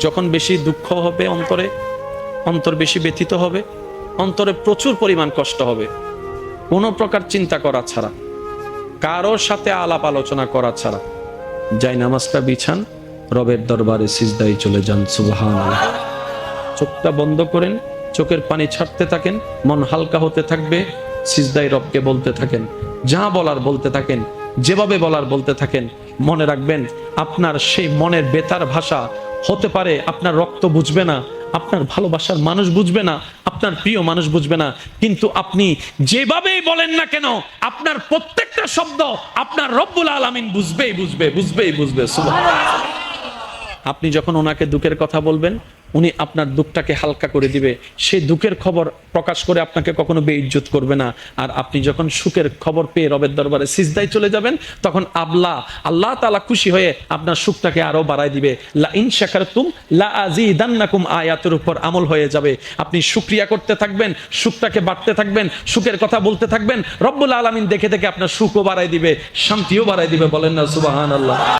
যখন বেশি দুঃখ হবে অন্তরে, অন্তর বেশি ব্যথিত হবে, অন্তরে প্রচুর পরিমাণ কষ্ট হবে, কোনো প্রকার চিন্তা করা ছাড়া, কারোর সাথে আলাপ আলোচনা করা ছাড়া যাই নামাজটা বিছান, রবের দরবারে সিজদায় চলে যান। সুবহানাল্লাহ। চোখটা বন্ধ করেন, চোখের পানি ছাড়তে থাকেন, মন হালকা হতে থাকবে, সিজদায় রবকে বলতে থাকেন, যা বলার বলতে থাকেন, যেভাবে বলার বলতে থাকেন। মনে রাখবেন, আপনার সেই মনের বেতার ভাষা হতে পারে আপনার রক্ত বুঝবে না, আপনার ভালোবাসার মানুষ বুঝবে না, আপনার প্রিয় মানুষ বুঝবে না, কিন্তু আপনি যেভাবেই বলেন না কেন, আপনার প্রত্যেকটা শব্দ আপনার রব্বুল আলামিন বুঝবেই বুঝবে। সুবহানাল্লাহ। আপনি যখন ওনাকে দুঃখের কথা বলবেন, উনি আপনার দুঃখটাকে হালকা করে দিবে। সেই দুঃখের খবর প্রকাশ করে আপনাকে কখনো বেইজ্জত করবে না। আর আপনি যখন সুখের খবর পেয়ে রবের দরবারে সিজদায় চলে যাবেন, তখন আল্লাহ তাআলা খুশি হয়ে আপনার সুখটাকে আরো বাড়ায় দিবে। লা ইন শাকারতুম লা আযীদান্নাকুম আয়াতের উপর আমল হয়ে যাবে। আপনি শুকরিয়া করতে থাকবেন, সুখটাকে বাড়তে থাকবেন, সুখের কথা বলতে থাকবেন, রব্বুল আলামিন দেখে দেখে আপনার সুখও বাড়ায় দিবে, শান্তিও বাড়ায় দিবে। বলেন না সুবহানাল্লাহ।